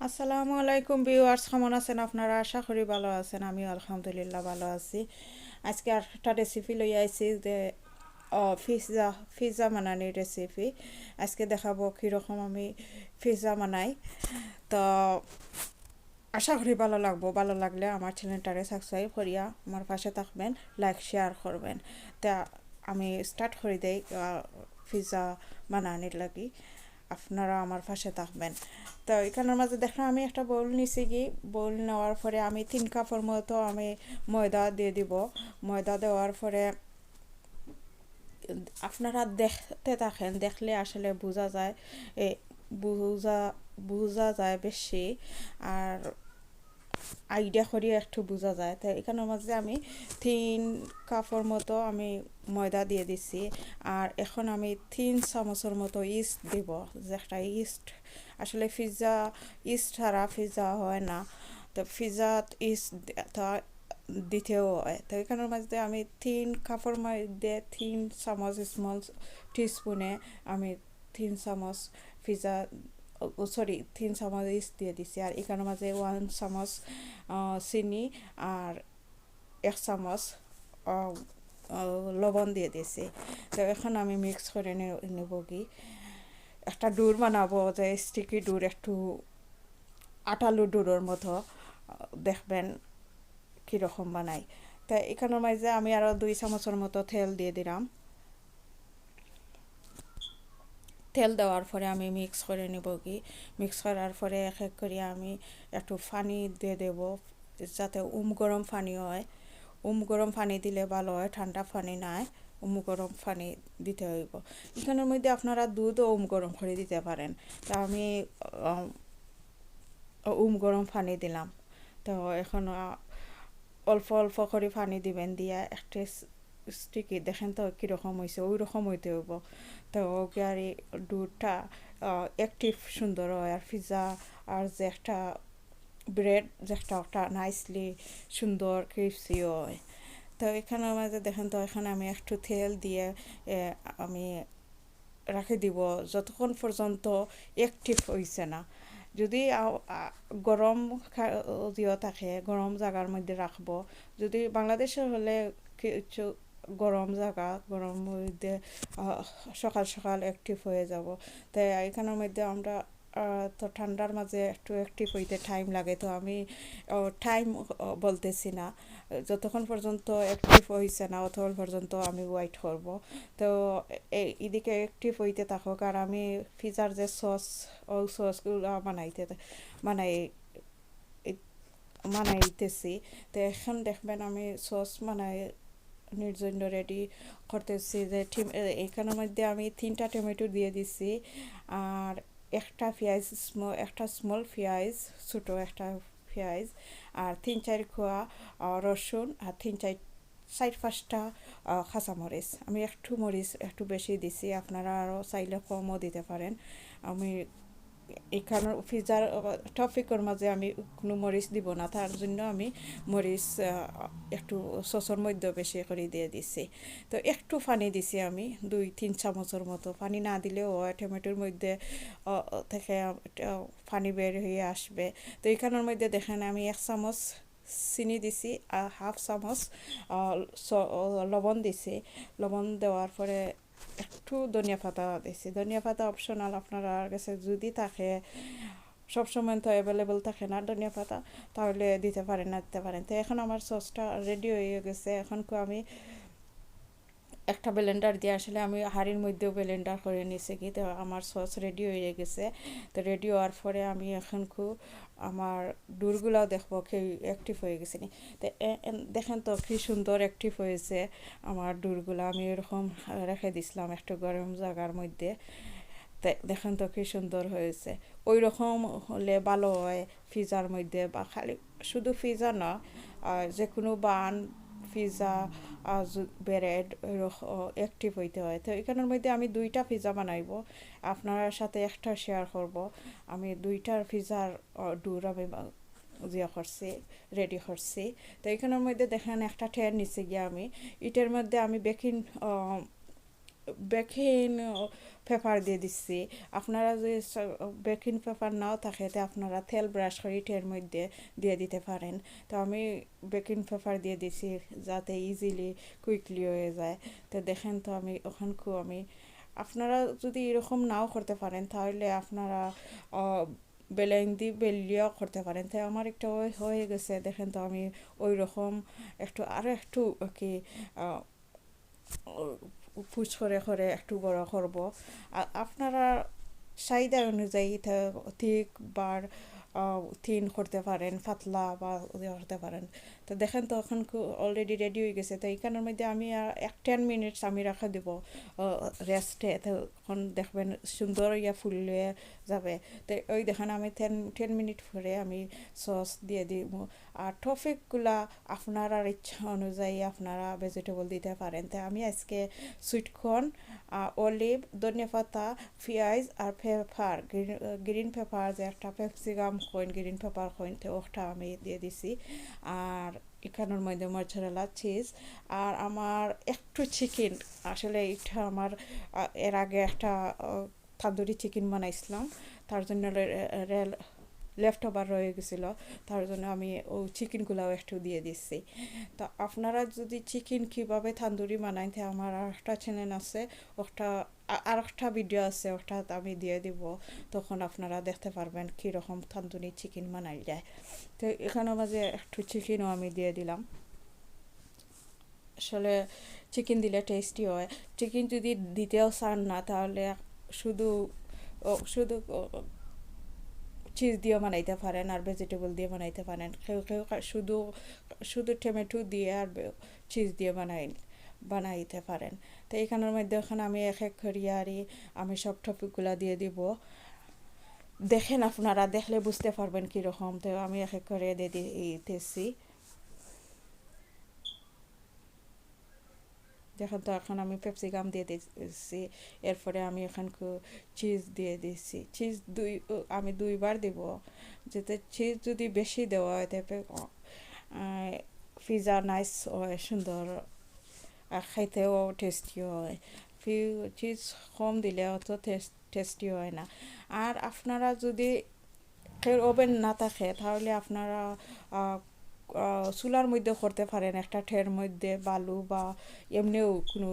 আসসালামু আলাইকুম ভিউয়ার্স, কেমন আছেন আপনারা? আশা করি ভালো আছেন। আমিও আলহামদুলিল্লাহ ভালো আছি। আজকে একটা রেসিপি লই আইছি যে পিৎজা পিৎজা বানানোর রেসিপি। আজকে দেখাবো কীরকম আমি পিৎজা বানাই। তো আশা করি ভালো লাগবো। ভালো লাগলে আমার চ্যানেলটারে সাবস্ক্রাইব করিয়া আমার পাশে থাকবেন, লাইক শেয়ার করবেন। তা আমি স্টার্ট করে দেই পিৎজা বানানোর লাগি। আপনারা আমার পাশে থাকবেন। তো এখানের মাঝে দেখলাম আমি একটা বোল নিছি কি, বোল নেওয়ার পরে আমি 3 কাপের মতো আমি ময়দা দিয়ে দিব। ময়দা দেওয়ার পরে আপনারা দেখতে থাকেন, দেখলে আসলে বোঝা যায়, এ বোঝা বোঝা যায় বেশি। আর আইডিয়া করিয়া একটু বোঝা যায়। তো এখানের মাঝে আমি 3 কাপের মতো আমি ময়দা দিয়ে দিছি। আর এখন আমি 3 চামচের মতো ইস্ট দিব। যে একটা ইস্ট আসলে পিৎজা ইস্ট ছাড়া পিৎজা হয় না। তো পিৎজাত ইস্ট দিতেও হয়। তো এখানের মধ্যে আমি 3 কাপের মধ্যে 3 চামচ স্মল টিস্পুনে আমি 3 চামচ পিৎজা, সরি 3 চামচ ইস্ট দিয়ে দিছি। আর এখানের মাঝে 1 চামচ চিনি আর 1 চামচ লবণ দিয়ে দিছি। তো এখন আমি মিক্স করে নেব কি, একটা ডুর বানাবো যে স্টিকি ডুর, একটু আটালু ডুরের মতো। দেখবেন কীরকম বানাই। তো এখানের মাঝে আমি আরও 2 চামচের মতো তেল দিয়ে দিলাম। তেল দেওয়ার পরে আমি মিক্স করে নেব কি, মিক্স করার পরে এক এক করে আমি একটু পানি দিয়ে দেব, যাতে গরম পানি হয়। গরম পানি দিলে ভালো হয়, ঠান্ডা পানি নাই, গরম পানি দিতে হইব। এখানের মধ্যে আপনারা দুধও গরম করে দিতে পারেন। তা আমি গরম পানি দিলাম। তো এখন অল্প অল্প করে পানি দিবেন, দিয়া একটা স্টিকি দেখেন তো কীরকম হয়েছে, ওই রকম হইতে হইব। তো ওকে আর এই দুধটা অ্যাক্টিভ সুন্দর হয়। আর পিৎজা আর যে একটা ব্রেড যে একটা নাইসলি সুন্দর ক্রিপসি হয়। তো এখানের মাঝে দেখেন তো এখানে আমি একটু তেল দিয়ে আমি রাখি দিব যতক্ষণ পর্যন্ত অ্যাক্টিভ হয়েছে না। যদি গরম ইয়ে থাকে, গরম জায়গার মধ্যে রাখবো। যদি বাংলাদেশে হলে কিছু গরম জায়গা, গরম মধ্যে সকাল সকাল অ্যাক্টিভ হয়ে যাব। তাই এখানের মধ্যে আমরা তো ঠান্ডার মাঝে একটু অ্যাক্টিভ হইতে টাইম লাগে। তো আমি টাইম বলতেছি না, যতক্ষণ পর্যন্ত অ্যাক্টিভ হয়েছে না ততক্ষণ পর্যন্ত আমি ওয়েট করব। তো এদিকে অ্যাক্টিভ হইতে থাকুক আর আমি পিৎজার যে সস, ওই সসগুলো বানাই বানাইতেছি। তো এখন দেখবেন আমি সস জন্য রেডি করতেছি। যে এখানের মধ্যে আমি 3টা টমেটো দিয়ে দিছি। আর একটা স্মল পেঁয়াজ, ছোটো একটা পেঁয়াজ। আর 3-4 কোয়া রসুন। আর 4-5টা কাঁচামরিচ। আমি একটু মরিচ একটু বেশি দিছি, আপনারা আরও চাইলে কমও দিতে পারেন। আমি এখানের পিৎজার টপিকের মাঝে আমি কোনো মরিচ দিব না, তার জন্য আমি মরিচ একটু সসের মধ্যে বেশি করে দিয়ে দিছি। তো একটু পানি দিছি আমি 2-3 চামচের মতো। পানি না দিলেও টমেটোর মধ্যে থেকে পানি বের হয়ে আসবে। তো এখানের মধ্যে দেখেন আমি 1 চামচ চিনি দিছি আর 1/2 চামচ লবণ দিছি। লবণ দেওয়ার পরে একটু ধনিয়া পাতা দিছি। ধনিয়া পাতা অপশনাল, আপনার কাছে যদি থাকে, সবসময় তো অ্যাভেলেবল থাকে না ধনিয়া পাতা, তাহলে দিতে পারেন না দিতে পারেন। তো এখন আমার সসটা রেডি হয়ে গেছে। এখন আমি একটা ব্লেন্ডার দিয়ে, আসলে আমি হাঁড়ির মধ্যেও ব্লেন্ডার করে নিয়েছি কি, তো আমার সস রেডি হয়ে গেছে। তো রেডি হওয়ার পরে আমি এখন আমার ডুরগুলাও দেখবো কি অ্যাক্টিভ হয়ে গেছে নি। তো দেখেন তো কি সুন্দর অ্যাক্টিভ হয়েছে আমার ডুরগুলা। আমি এরকম রেখে দিছিলাম একটু গরম জায়গার মধ্যে। দেখেন তো কি সুন্দর হয়েছে। ওই রকম হলে ভালো হয় পিৎজার মধ্যে, বা খালি শুধু পিৎজা না, যে কোনো বান, পিৎজা, ব্রেড অ্যাক্টিভ হইতে হয়। তো এখানের মধ্যে আমি 2টা পিৎজা বানাইব, আপনার সাথে একটা শেয়ার করব। আমি 2টার পিৎজার ডুর আমি করছি, রেডি করছি। তো এখানের মধ্যে দেখেন একটা ট্যান নিচে গিয়ে আমি ইটের মধ্যে আমি বেকিং বেকিং পেপার দিয়ে দিচ্ছি। আপনারা যদি বেকিং পেপার নাও থাকে তো আপনারা তেল ব্রাশ করে এর মধ্যে দিয়ে দিতে পারেন। তো আমি বেকিং পেপার দিয়ে দিছি যাতে ইজিলি কুইকলি হয়ে যায়। তো দেখেন তো আমি ওখানকেও আমি, আপনারা যদি এরকম নাও করতে পারেন তাহলে আপনারা বেলেন দিয়ে বেলিও করতে পারেন। তাই আমার একটা হয়ে গেছে দেখেন তো আমি ওই রকম একটু আরও একটু কি পুশ করে করে একটু বড় করব। আপনারা চাহিদা অনুযায়ী ঠিক বার থিন করতে পারেন, পাতলা বা করতে পারেন। তো দেখেন তো এখন অলরেডি রেডি হয়ে গেছে। তো এইখানের মধ্যে আমি আর 10 মিনিটস আমি রাখা দেব রেস্টে। তো এখন দেখবেন সুন্দর ফুলে যাবে। তো ওই দেখেন আমি টেন মিনিট পরে আমি সস দিয়ে দিব। আর টপিকগুলা আপনার আর ইচ্ছা অনুযায়ী আপনারা ভেজিটেবল দিতে পারেন। তাই আমি আজকে সুইটকর্ন, অলিভ, ধনেপাতা, পেঁয়াজ আর পেপার, গ্রিন পেপার যে একটা capsicum coin, green paper coin, তো ওটা আমি দিয়ে দিছি। আর এখানের মধ্যে মজরেলা চিজ আর আমার একটু চিকেন, আসলে এটা আমার এর আগে একটা তান্দুরি চিকেন বানাইছিলাম, তার জন্য লেফট ওভার রয়ে গেছিলো, তার জন্য আমি ও চিকেনগুলাও একটু দিয়ে দিচ্ছি। তো আপনারা যদি চিকেন কীভাবে তান্দুরি বানাই, তো আমার আর একটা চ্যানেল আছে, ওটা আর একটা ভিডিও আছে, ওটা আমি দিয়ে দিব, তখন আপনারা দেখতে পারবেন কীরকম তান্দুরি চিকেন বানাই যায়। তো এখানে মাঝে একটু চিকেনও আমি দিয়ে দিলাম। আসলে চিকেন দিলে টেস্টি হয়। চিকেন যদি দিতেও চান না তাহলে শুধু শুধু চিজ দিয়ে বানাইতে পারেন আর ভেজিটেবল দিয়ে বানাইতে পারেন। কেউ কেউ শুধু শুধু টমেটো দিয়ে আর চিজ দিয়ে বানাইতে পারেন। তো এখানের মধ্যে এখন আমি এক এক করিয়া আমি সব টপিকগুলা দিয়ে দিব। দেখেন আপনারা দেখলে বুঝতে পারবেন কীরকম। তো আমি এক এক করে দিয়ে দিতেছি। দেখেন তো এখন আমি ক্যাপসিকাম দিয়ে দিচ্ছি, এরপরে আমি এখন চিজ দিয়ে দিচ্ছি। চিজ আমি দুইবার দিব, যাতে চিজ যদি বেশি দেওয়া হয় তাতে পিৎজা নাইস হয়, সুন্দর খাইতেও টেস্টি হয়। চিজ কম দিলে অত টেস্টি হয় না। আর আপনারা যদি ওভেন না থাকে তাহলে আপনারা চুলার মধ্যে করতে পারেন, একটা ঠের মধ্যে বালু বা এমনিও কোনো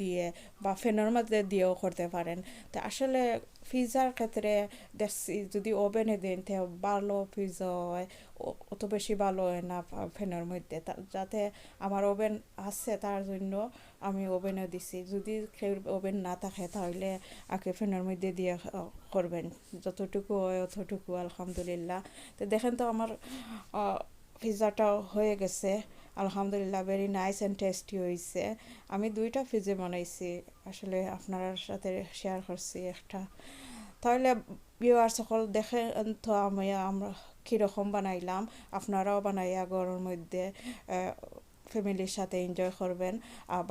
দিয়ে বা ফ্যানের মধ্যে দিয়েও করতে পারেন। তো আসলে পিৎজার ক্ষেত্রে দেখছি যদি ওভেনে দেন তো ভালো পিৎজা হয়, অত বেশি ভালো হয় না ফ্যানের মধ্যে। যাতে আমার ওভেন আছে তার জন্য আমি ওভেনে দিছি। যদি কেউ ওভেন না থাকে তাহলে আগে ফ্যানের মধ্যে দিয়ে করবেন, যতটুকু হয় অতটুকু আলহামদুলিল্লাহ। তো দেখেন তো আমার পিৎজাটাও হয়ে গেছে আলহামদুলিল্লাহ, ভেরি নাইস অ্যান্ড টেস্টি হয়েছে। আমি দুইটা পিৎজা বানাইছি, আসলে আপনার সাথে শেয়ার করছি একটা। তাহলে ভিউয়ার্স সকল দেখেন তো আমরা কীরকম বানাইলাম, আপনারাও বানাইয়া ঘরের মধ্যে ফ্যামিলির সাথে এনজয় করবেন।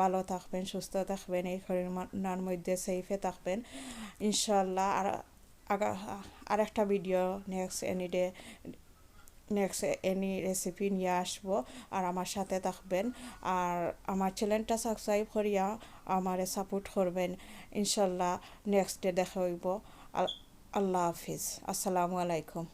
ভালো থাকবেন, সুস্থ থাকবেন, এই করোনার মধ্যে সেফে থাকবেন ইনশাল্লাহ। আর আগা আর একটা ভিডিও নেক্সট এনি রেসিপি নিয়ে আসবো, আর আমার সাথে থাকবেন। আর আমার চ্যানেলটা সাবস্ক্রাইব করিয়া আমারে সাপোর্ট করবেন ইনশাল্লাহ। নেক্সট ডে দেখা হইব। আল্লাহ হাফিজ, আসসালামু আলাইকুম।